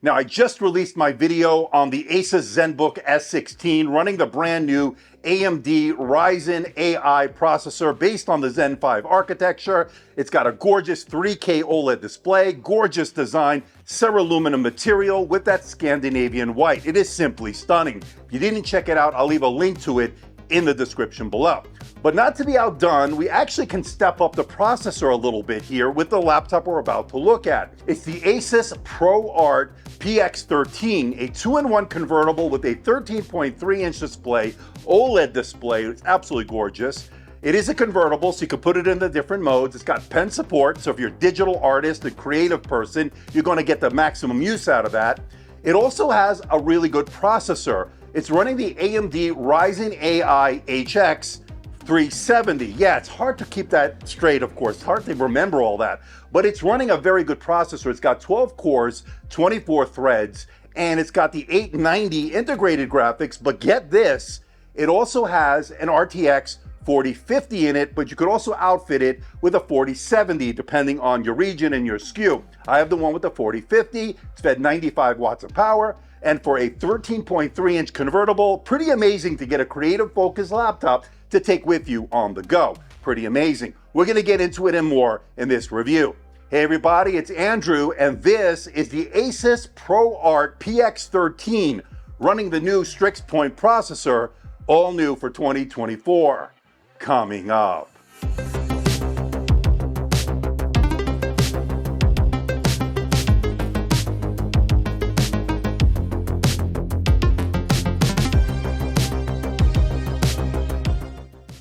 Now, I just released my video on the ASUS ZenBook S16 running the brand new AMD Ryzen AI processor based on the Zen 5 architecture. It's got a gorgeous 3K OLED display, gorgeous design, cerulean material with that Scandinavian white. It is simply stunning. If you didn't check it out, I'll leave a link to it in the description below. But not to be outdone, we actually can step up the processor a little bit here with the laptop we're about to look at. It's the ASUS ProArt PX13, a 2-in-1 convertible with a 13.3-inch display, OLED display. It's absolutely gorgeous. It is a convertible, so you can put it in the different modes. It's got pen support, so if you're a digital artist, a creative person, you're going to get the maximum use out of that. It also has a really good processor. It's running the AMD Ryzen AI HX 370. Yeah, it's hard to keep that straight, of course. It's hard to remember all that, but it's running a very good processor. It's got 12 cores, 24 threads, and it's got the 890 integrated graphics, but get this, it also has an RTX 4050 in it, but you could also outfit it with a 4070 depending on your region and your SKU. I have the one with the 4050. It's fed 95 watts of power, and for a 13.3-inch convertible, pretty amazing to get a creative focused laptop to take with you on the go. Pretty amazing. We're gonna get into it and more in this review. Hey everybody, it's Andrew, and this is the ASUS ProArt PX13 running the new Strix Point processor, all new for 2024. Coming up.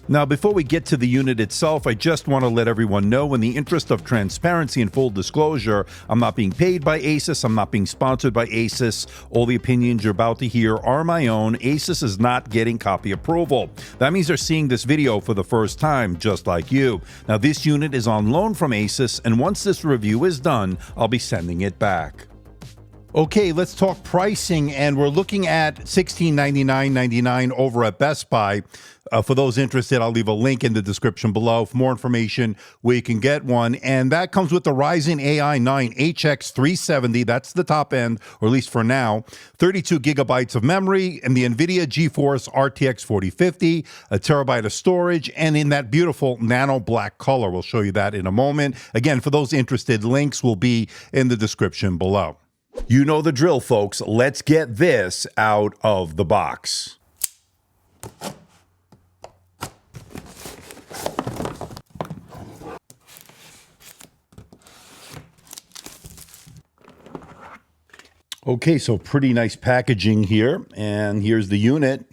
Now, before we get to the unit itself, I just want to let everyone know, in the interest of transparency and full disclosure, I'm not being paid by ASUS, I'm not being sponsored by ASUS. All the opinions you're about to hear are my own. ASUS is not getting copy approval. That means they're seeing this video for the first time, just like you. Now, this unit is on loan from ASUS, and once this review is done, I'll be sending it back. Okay, let's talk pricing, and we're looking at $1699.99 over at Best Buy. For those interested, I'll leave a link in the description below for more information where you can get one. And that comes with the Ryzen AI 9 HX 370. That's the top end, or at least for now. 32 gigabytes of memory, and the NVIDIA GeForce RTX 4050, a terabyte of storage, and in that beautiful nano black color. We'll show you that in a moment. Again, for those interested, links will be in the description below. You know the drill, folks. Let's get this out of the box. Okay, so pretty nice packaging here, and here's the unit.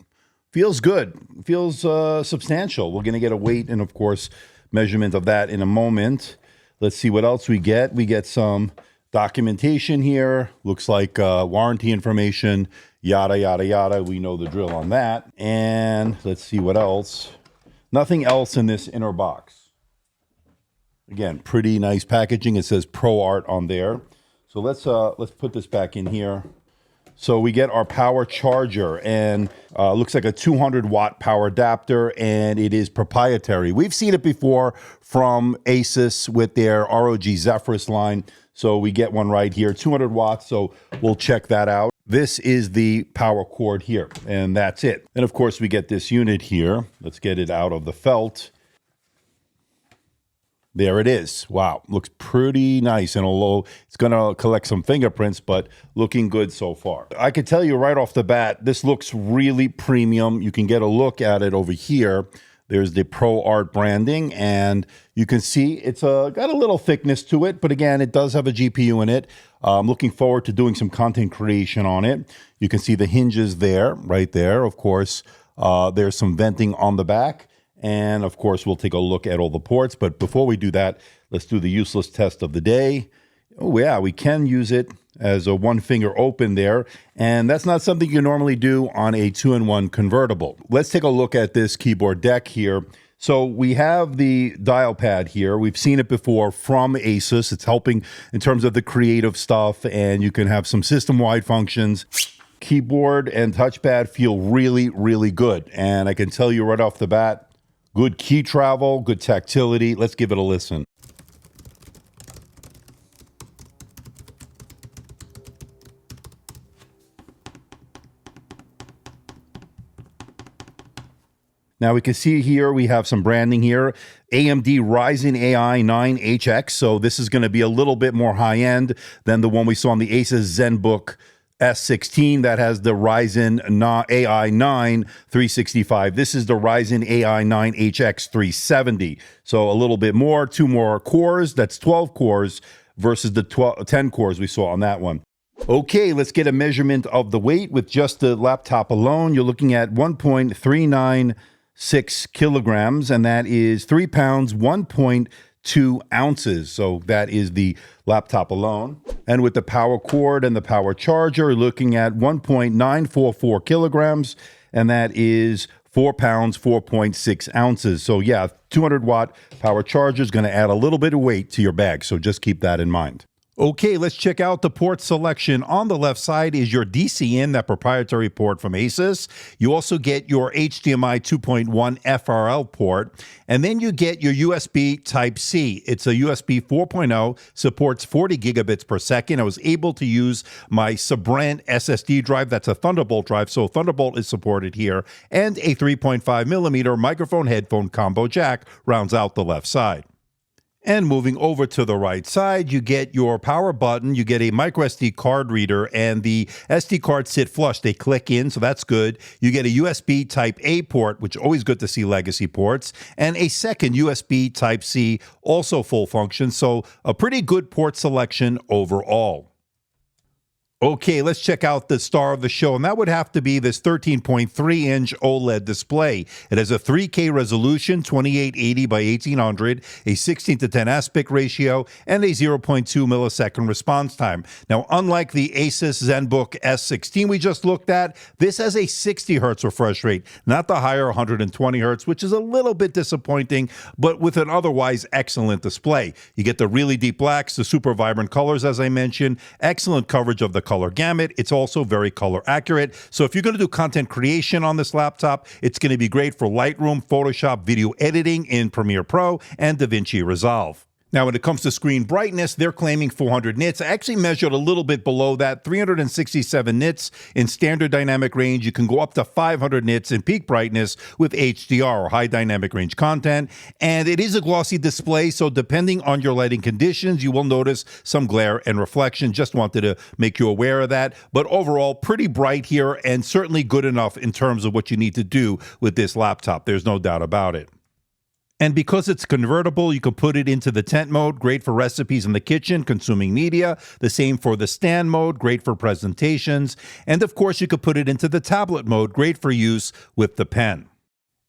Feels good, feels substantial. We're gonna get a weight and of course measurement of that in a moment. Let's see what else we get. We get some documentation here. Looks like warranty information, yada, yada, yada. We know the drill on that. And let's see what else. Nothing else in this inner box. Again, pretty nice packaging. It says ProArt on there. So let's put this back in here. So we get our power charger, and looks like a 200 watt power adapter, and it is proprietary. We've seen it before from ASUS with their ROG Zephyrus line. So we get one right here, 200 watts. So we'll check that out. This is the power cord here, and that's it. And of course we get this unit here. Let's get it out of the felt. There it is. Wow, looks pretty nice, and although it's gonna collect some fingerprints, but looking good so far. I can tell you right off the bat, this looks really premium. You can get a look at it over here. There's the ProArt branding, and you can see it's got a little thickness to it, but again, it does have a GPU in it. I'm looking forward to doing some content creation on it. You can see the hinges there, right there. Of course, there's some venting on the back. And of course, we'll take a look at all the ports. But before we do that, let's do the useless test of the day. Oh yeah, we can use it as a one finger open there. And that's not something you normally do on a 2-in-1 convertible. Let's take a look at this keyboard deck here. So we have the dial pad here. We've seen it before from ASUS. It's helping in terms of the creative stuff, and you can have some system-wide functions. Keyboard and touchpad feel really, really good. And I can tell you right off the bat, good key travel, good tactility. Let's give it a listen. Now we can see here we have some branding here. AMD Ryzen AI 9HX. So this is going to be a little bit more high-end than the one we saw on the ASUS ZenBook S16 that has the Ryzen AI 9 365. This is the Ryzen AI 9HX 370. So a little bit more, 2 more cores. That's 12 cores versus the 10 cores we saw on that one. Okay, let's get a measurement of the weight with just the laptop alone. You're looking at 1.396 kilograms, and that is 3 pounds, 1.2 ounces. So that is the laptop alone. And with the power cord and the power charger, you're looking at 1.944 kilograms, and that is 4 pounds, 4.6 ounces. So yeah, 200 watt power charger is going to add a little bit of weight to your bag. So just keep that in mind. Okay, let's check out the port selection. On the left side is your DC-in, that proprietary port from ASUS. You also get your HDMI 2.1 FRL port, and then you get your USB Type-C. It's a USB 4.0, supports 40 gigabits per second. I was able to use my Sabrent SSD drive. That's a Thunderbolt drive, so Thunderbolt is supported here, and a 3.5 millimeter microphone-headphone combo jack rounds out the left side. And moving over to the right side, you get your power button, you get a micro SD card reader, and the SD cards sit flush. They click in, so that's good. You get a USB Type-A port, which is always good to see legacy ports, and a second USB Type-C, also full function, so a pretty good port selection overall. Okay, let's check out the star of the show, and that would have to be this 13.3-inch OLED display. It has a 3K resolution, 2880 by 1800, a 16:10 aspect ratio, and a 0.2 millisecond response time. Now, unlike the ASUS ZenBook S16 we just looked at, this has a 60 hertz refresh rate, not the higher 120 hertz, which is a little bit disappointing, but with an otherwise excellent display. You get the really deep blacks, the super vibrant colors, as I mentioned, excellent coverage of the color gamut. It's also very color accurate. So if you're going to do content creation on this laptop, it's going to be great for Lightroom, Photoshop, video editing in Premiere Pro, and DaVinci Resolve. Now, when it comes to screen brightness, they're claiming 400 nits. I actually measured a little bit below that, 367 nits in standard dynamic range. You can go up to 500 nits in peak brightness with HDR, or high dynamic range content. And it is a glossy display, so depending on your lighting conditions, you will notice some glare and reflection. Just wanted to make you aware of that. But overall, pretty bright here, and certainly good enough in terms of what you need to do with this laptop. There's no doubt about it. And because it's convertible, you can put it into the tent mode, great for recipes in the kitchen, consuming media. The same for the stand mode, great for presentations. And of course, you could put it into the tablet mode, great for use with the pen.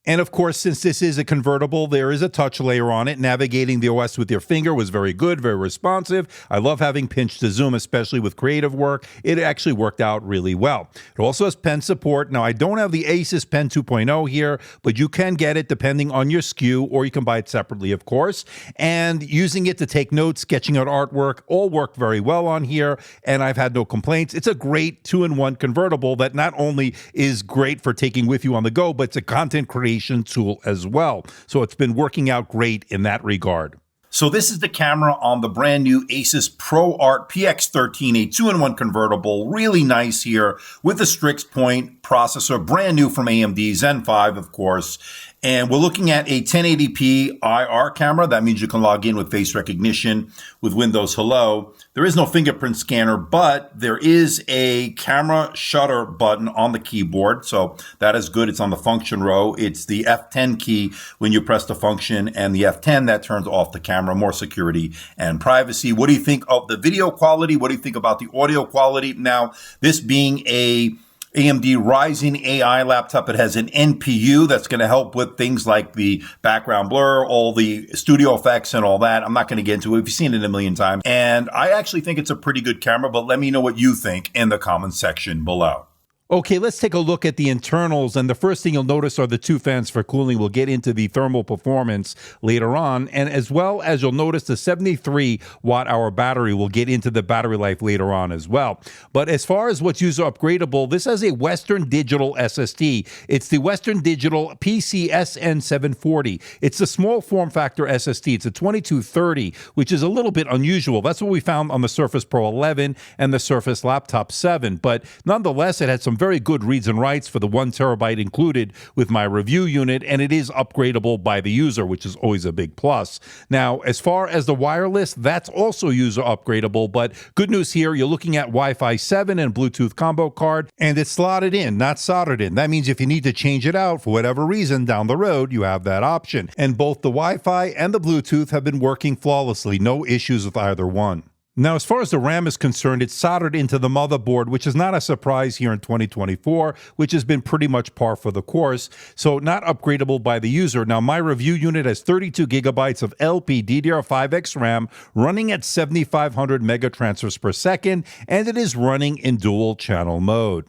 And of course, since this is a convertible, there is a touch layer on it. Navigating the OS with your finger was very good, very responsive. I love having pinch to zoom, especially with creative work. It actually worked out really well. It also has pen support. Now, I don't have the ASUS Pen 2.0 here, but you can get it depending on your SKU, or you can buy it separately, of course. And using it to take notes, sketching out artwork, all worked very well on here, and I've had no complaints. It's a great 2-in-1 convertible that not only is great for taking with you on the go, but it's a content creation tool as well. So it's been working out great in that regard. So this is the camera on the brand new ASUS ProArt PX13, a 2-in-1 convertible. Really nice here with the Strix Point processor, brand new from AMD, Zen 5, of course. And we're looking at a 1080p IR camera. That means you can log in with face recognition with Windows Hello. There is no fingerprint scanner, but there is a camera shutter button on the keyboard. So that is good. It's on the function row. It's the F10 key when you press the function, and the F10 that turns off the camera, more security and privacy. What do you think of the video quality? What do you think about the audio quality? Now, this being a AMD Ryzen AI laptop, it has an NPU that's going to help with things like the background blur, all the studio effects and all that. I'm not going to get into it. You've seen it a million times. And I actually think it's a pretty good camera, but let me know what you think in the comment section below. Okay, let's take a look at the internals, and the first thing you'll notice are the 2 fans for cooling. We'll get into the thermal performance later on, and as well as you'll notice the 73 watt-hour battery. We'll get into the battery life later on as well. But as far as what's user upgradable, this has a Western Digital SSD. It's the Western Digital PCSN740. It's a small form factor SSD. It's a 2230, which is a little bit unusual. That's what we found on the Surface Pro 11 and the Surface Laptop 7, but nonetheless, it had some very good reads and writes for the 1 terabyte included with my review unit, and it is upgradable by the user, which is always a big plus. Now, as far as the wireless, that's also user upgradable, but good news here, you're looking at Wi-Fi 7 and Bluetooth combo card, and it's slotted in, not soldered in. That means if you need to change it out for whatever reason down the road, you have that option. And both the Wi-Fi and the Bluetooth have been working flawlessly, no issues with either one. Now, as far as the RAM is concerned, it's soldered into the motherboard, which is not a surprise here in 2024, which has been pretty much par for the course, so not upgradable by the user. Now, my review unit has 32 gigabytes of LPDDR5X RAM running at 7,500 megatransfers per second, and it is running in dual channel mode.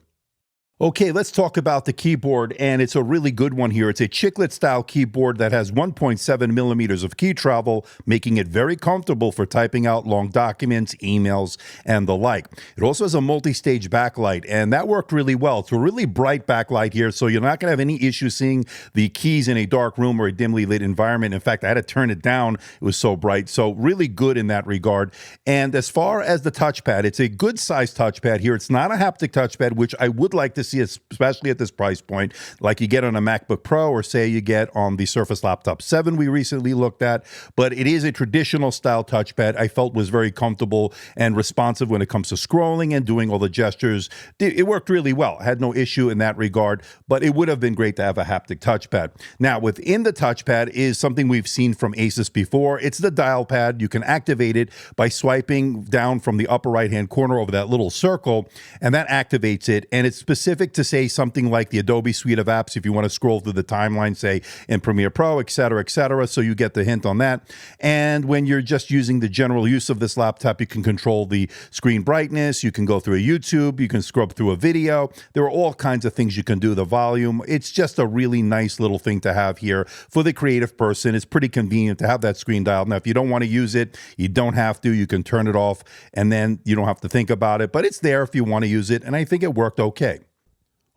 Okay, let's talk about the keyboard, and it's a really good one here. It's a chiclet-style keyboard that has 1.7 millimeters of key travel, making it very comfortable for typing out long documents, emails, and the like. It also has a multi-stage backlight, and that worked really well. It's a really bright backlight here, so you're not going to have any issue seeing the keys in a dark room or a dimly lit environment. In fact, I had to turn it down. It was so bright, so really good in that regard. And as far as the touchpad, it's a good-sized touchpad here. It's not a haptic touchpad, which I would like to see, especially at this price point, like you get on a MacBook Pro or say you get on the Surface Laptop 7 we recently looked at, but it is a traditional style touchpad. I felt was very comfortable and responsive when it comes to scrolling and doing all the gestures. It worked really well. I had no issue in that regard, but it would have been great to have a haptic touchpad. Now, within the touchpad is something we've seen from ASUS before. It's the dial pad. You can activate it by swiping down from the upper right-hand corner over that little circle, and that activates it, and it's specific to say something like the Adobe suite of apps if you want to scroll through the timeline, say in Premiere Pro, etc., so you get the hint on that. And when you're just using the general use of this laptop, you can control the screen brightness, you can go through a YouTube, you can scrub through a video. There are all kinds of things you can do, the volume. It's just a really nice little thing to have here for the creative person. It's pretty convenient to have that screen dial. Now, if you don't want to use it, you don't have to. You can turn it off, and then you don't have to think about it, but it's there if you want to use it, and I think it worked okay.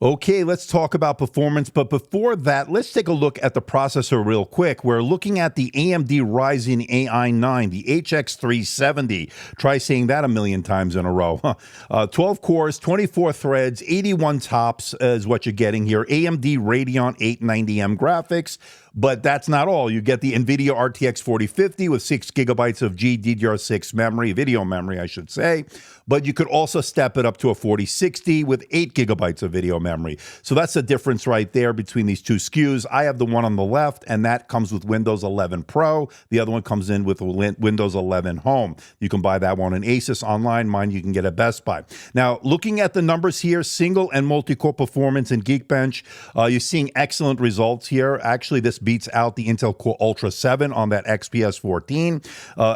Okay, let's talk about performance, but before that, let's take a look at the processor real quick. We're looking at the AMD Ryzen AI9, the HX370. Try saying that a million times in a row. 12 cores, 24 threads, 81 tops is what you're getting here. AMD Radeon 890M graphics. But that's not all. You get the NVIDIA RTX 4050 with 6 gigabytes of GDDR6 memory, video memory, I should say. But you could also step it up to a 4060 with 8 gigabytes of video memory. So that's the difference right there between these two SKUs. I have the one on the left, and that comes with Windows 11 Pro. The other one comes in with Windows 11 Home. You can buy that one in ASUS online. Mine you can get at Best Buy. Now, looking at the numbers here, single and multi-core performance in Geekbench, you're seeing excellent results here. Actually, this beats out the Intel Core Ultra 7 on that XPS 14.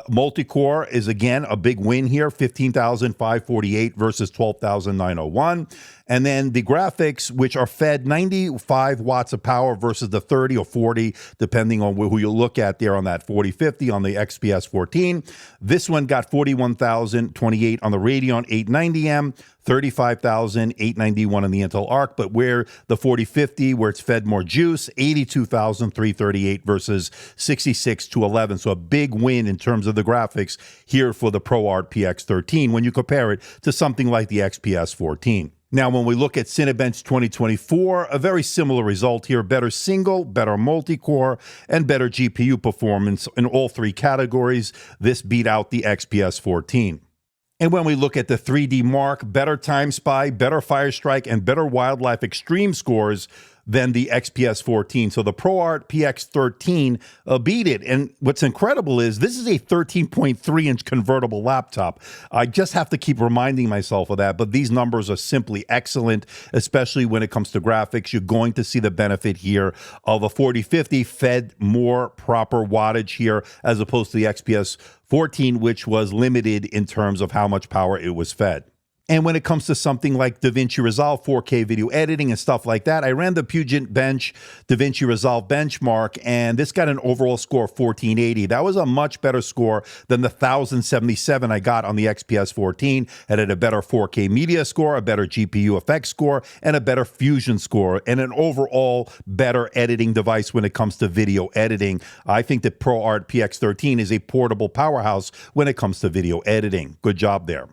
Multi-core is, again, a big win here, 15,548 versus 12,901. And then the graphics, which are fed 95 watts of power versus the 30 or 40, depending on who you look at there on that 4050 on the XPS 14. This one got 41,028 on the Radeon 890M, 35,891 on the Intel Arc, but where the 4050, where it's fed more juice, 82,338 versus 66,211. So a big win in terms of the graphics here for the ProArt PX13 when you compare it to something like the XPS 14. Now, when we look at Cinebench 2024, a very similar result here. Better single, better multi-core, and better GPU performance in all three categories. This beat out the XPS 14. And when we look at the 3D Mark, better Time Spy, better Firestrike, and better Wildlife Extreme scores than the XPS 14. So the ProArt PX13 beat it. And what's incredible is this is a 13.3-inch convertible laptop. I just have to keep reminding myself of that, but these numbers are simply excellent, especially when it comes to graphics. You're going to see the benefit here of a 4050 fed more proper wattage here as opposed to the XPS 14, which was limited in terms of how much power it was fed. And when it comes to something like DaVinci Resolve 4K video editing and stuff like that, I ran the Puget Bench DaVinci Resolve benchmark, and this got an overall score of 1480. That was a much better score than the 1077 I got on the XPS 14. It had a better 4K media score, a better GPU effects score, and a better Fusion score, and an overall better editing device when it comes to video editing. I think the ProArt PX13 is a portable powerhouse when it comes to video editing. Good job there.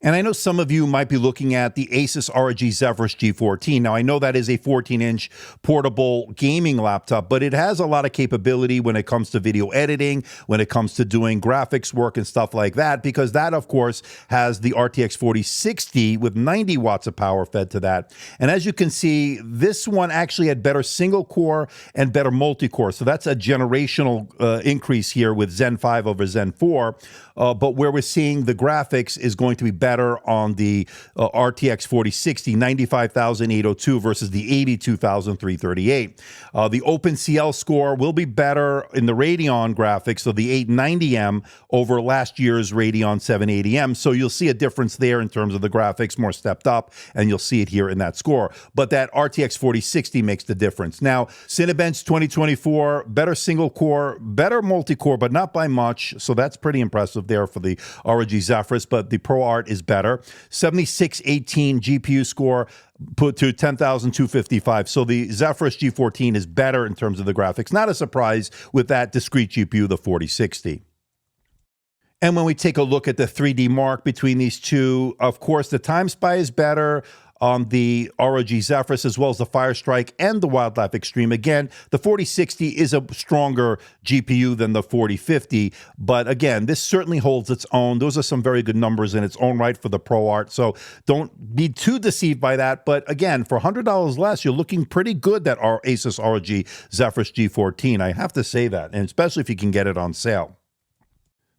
And I know some of you might be looking at the ASUS ROG Zephyrus G14. Now, I know that is a 14-inch portable gaming laptop, but it has a lot of capability when it comes to video editing, when it comes to doing graphics work and stuff like that, because that, of course, has the RTX 4060 with 90 watts of power fed to that. And as you can see, this one actually had better single core and better multi-core. So that's a generational increase here with Zen 5 over Zen 4. But where we're seeing the graphics is going to be better on the RTX 4060, 95,802 versus the 82,338. The OpenCL score will be better in the Radeon graphics, so the 890M over last year's Radeon 780M. So you'll see a difference there in terms of the graphics, more stepped up, and you'll see it here in that score. But that RTX 4060 makes the difference. Now, Cinebench 2024, better single core, better multi-core, but not by much. So that's pretty impressive there for the ROG Zephyrus, but the ProArt is better. 7618 GPU score put to 10,255. So the Zephyrus G14 is better in terms of the graphics. Not a surprise with that discrete GPU, the 4060. And when we take a look at the 3D mark between these two, of course, the Time Spy is better on the ROG Zephyrus, as well as the Firestrike and the Wildlife Extreme. Again, the 4060 is a stronger GPU than the 4050, but again, this certainly holds its own. Those are some very good numbers in its own right for the ProArt, so don't be too deceived by that. But again, for $100 less, you're looking pretty good, that our ASUS ROG Zephyrus G14. I have to say that, and especially if you can get it on sale.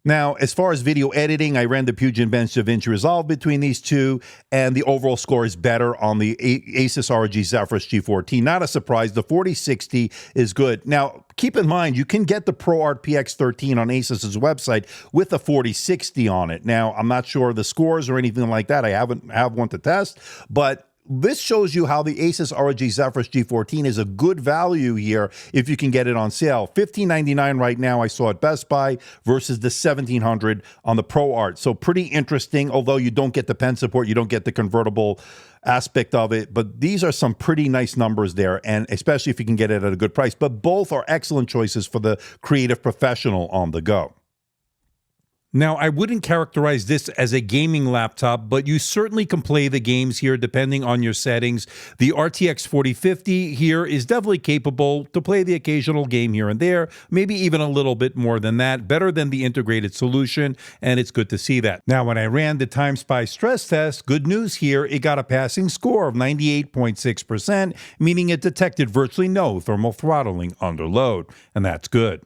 Now, as far as video editing, I ran the Puget Bench DaVinci Resolve between these two, and the overall score is better on the ASUS ROG Zephyrus G14. Not a surprise, the 4060 is good. Now, keep in mind, you can get the ProArt PX13 on ASUS's website with a 4060 on it. Now, I'm not sure of the scores or anything like that. I haven't have one to test, but this shows you how the ASUS ROG Zephyrus G14 is a good value here if you can get it on sale. $1,599 right now, I saw at Best Buy, versus the $1,700 on the ProArt. So pretty interesting, although you don't get the pen support, you don't get the convertible aspect of it, but these are some pretty nice numbers there, and especially if you can get it at a good price. But both are excellent choices for the creative professional on the go. Now, I wouldn't characterize this as a gaming laptop, but you certainly can play the games here depending on your settings. The RTX 4050 here is definitely capable to play the occasional game here and there, maybe even a little bit more than that, better than the integrated solution, and it's good to see that. Now, when I ran the Time Spy stress test, good news here, it got a passing score of 98.6%, meaning it detected virtually no thermal throttling under load, and that's good.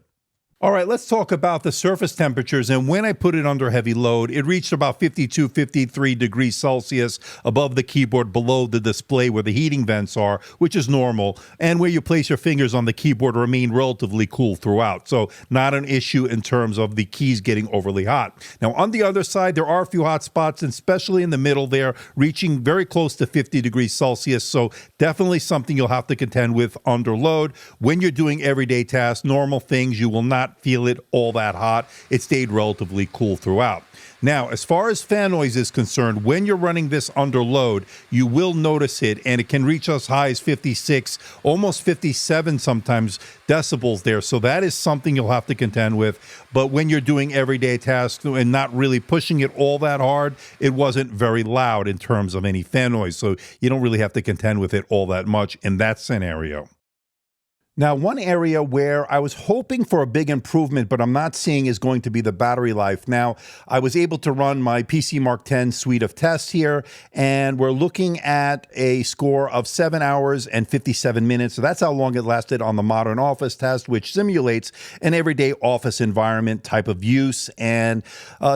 All right, let's talk about the surface temperatures. And when I put it under heavy load, it reached about 52, 53 degrees Celsius above the keyboard, below the display where the heating vents are, which is normal. And where you place your fingers on the keyboard remain relatively cool throughout. So not an issue in terms of the keys getting overly hot. Now, on the other side, there are a few hot spots, especially in the middle there, reaching very close to 50 degrees Celsius. So definitely something you'll have to contend with under load. When you're doing everyday tasks, normal things, you will not feel it all that hot. It stayed relatively cool throughout. Now, as far as fan noise is concerned, when you're running this under load, you will notice it, and it can reach as high as 56, almost 57 sometimes decibels there. So that is something you'll have to contend with. But when you're doing everyday tasks and not really pushing it all that hard, it wasn't very loud in terms of any fan noise. So you don't really have to contend with it all that much in that scenario. Now, one area where I was hoping for a big improvement, but I'm not seeing, is going to be the battery life. Now, I was able to run my PC Mark X suite of tests here, and we're looking at a score of 7 hours and 57 minutes. So that's how long it lasted on the Modern Office test, which simulates an everyday office environment type of use. And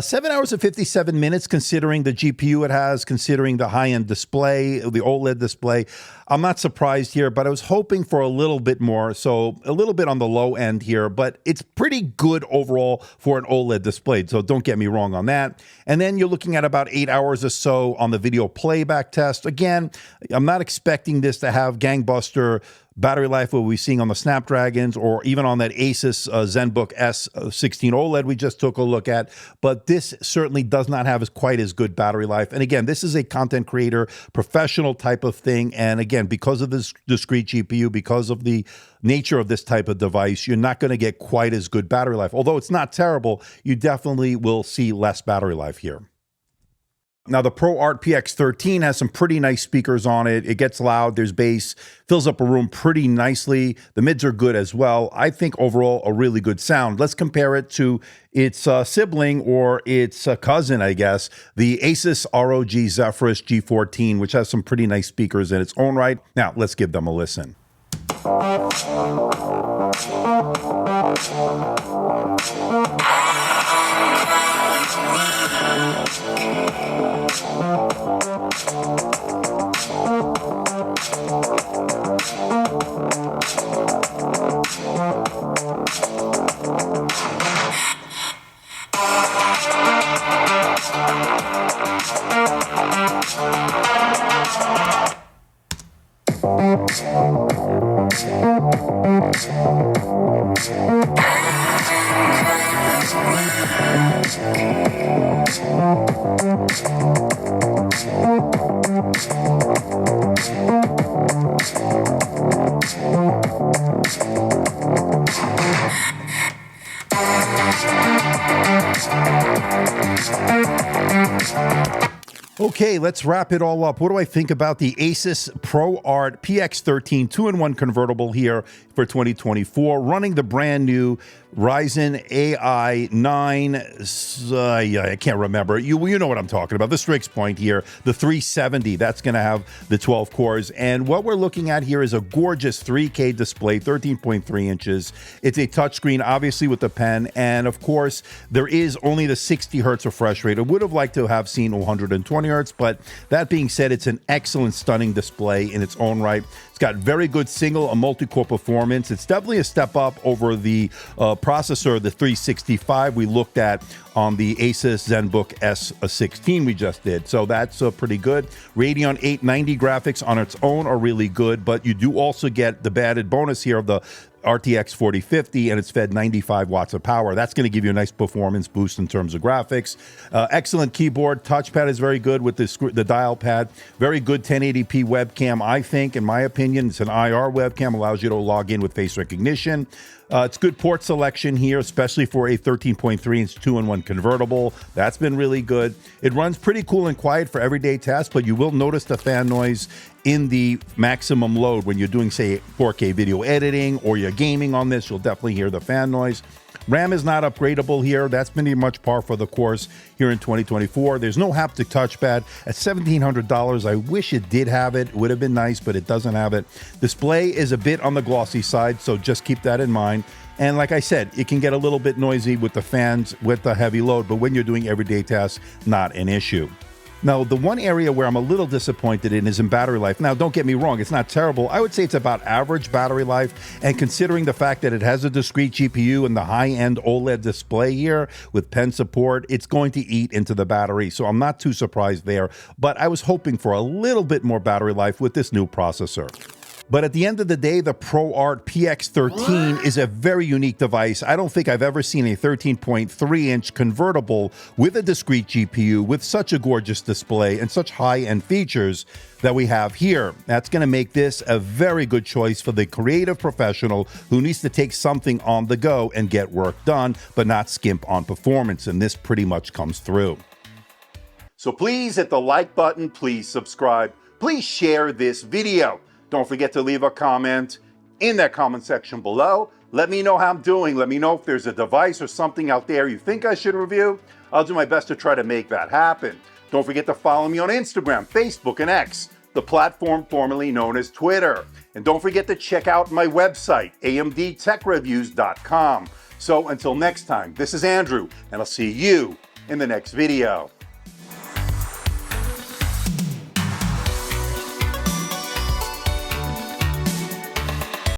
7 hours and 57 minutes, considering the GPU it has, considering the high-end display, the OLED display, I'm not surprised here, but I was hoping for a little bit more, so a little bit on the low end here, but it's pretty good overall for an OLED display, so don't get me wrong on that. And then you're looking at about 8 hours or so on the video playback test. Again, I'm not expecting this to have gangbuster battery life what we're seeing on the Snapdragons or even on that ASUS ZenBook S16 OLED we just took a look at, but this certainly does not have quite as good battery life. And again, this is a content creator, professional type of thing, and again, because of this discrete GPU, because of the nature of this type of device, you're not going to get quite as good battery life. Although it's not terrible, you definitely will see less battery life here. Now, the ProArt PX13 has some pretty nice speakers on it. It gets loud, there's bass, fills up a room pretty nicely. The mids are good as well. I think overall a really good sound. Let's compare it to its sibling or its cousin, I guess, the ASUS ROG Zephyrus G14, which has some pretty nice speakers in its own right. Now, let's give them a listen. Okay, let's wrap it all up. What do I think about the ASUS ProArt PX13 2-in-1 convertible here for 2024, running the brand new Ryzen AI 9, I can't remember. You know what I'm talking about. The Strix Point here, the 370, that's going to have the 12 cores. And what we're looking at here is a gorgeous 3K display, 13.3 inches. It's a touchscreen, obviously with the pen. And of course, there is only the 60 hertz refresh rate. I would have liked to have seen 120 hertz, but that being said, it's an excellent, stunning display in its own right. It's got very good single and multi-core performance. It's definitely a step up over the processor, the 365 we looked at on the ASUS ZenBook S16 we just did. So that's pretty good. Radeon 890 graphics on its own are really good, but you do also get the added bonus here of the RTX 4050, and it's fed 95 watts of power. That's going to give you a nice performance boost in terms of graphics. Excellent keyboard. Touchpad is very good with the dial pad. Very good 1080p webcam, I think, in my opinion. It's an IR webcam, allows you to log in with face recognition. It's good port selection here, especially for a 13.3-inch 2-in-1 convertible. That's been really good. It runs pretty cool and quiet for everyday tasks, but you will notice the fan noise in the maximum load when you're doing, say, 4K video editing or you're gaming on this. You'll definitely hear the fan noise. RAM is not upgradable here. That's pretty much par for the course here in 2024. There's no haptic touchpad. At $1,700, I wish it did have it. It would have been nice, but it doesn't have it. Display is a bit on the glossy side, so just keep that in mind. And like I said, it can get a little bit noisy with the fans, with the heavy load, but when you're doing everyday tasks, not an issue. Now, the one area where I'm a little disappointed in is in battery life. Now, don't get me wrong, it's not terrible. I would say it's about average battery life, and considering the fact that it has a discrete GPU and the high-end OLED display here with pen support, it's going to eat into the battery, so I'm not too surprised there. But I was hoping for a little bit more battery life with this new processor. But at the end of the day, the ProArt PX13 is a very unique device. I don't think I've ever seen a 13.3-inch convertible with a discrete GPU with such a gorgeous display and such high-end features that we have here. That's going to make this a very good choice for the creative professional who needs to take something on the go and get work done, but not skimp on performance. And this pretty much comes through. So please hit the like button, please subscribe, please share this video. Don't forget to leave a comment in that comment section below. Let me know how I'm doing. Let me know if there's a device or something out there you think I should review. I'll do my best to try to make that happen. Don't forget to follow me on Instagram, Facebook, and X, the platform formerly known as Twitter. And don't forget to check out my website, amdtechreviews.com. So until next time, this is Andrew, and I'll see you in the next video.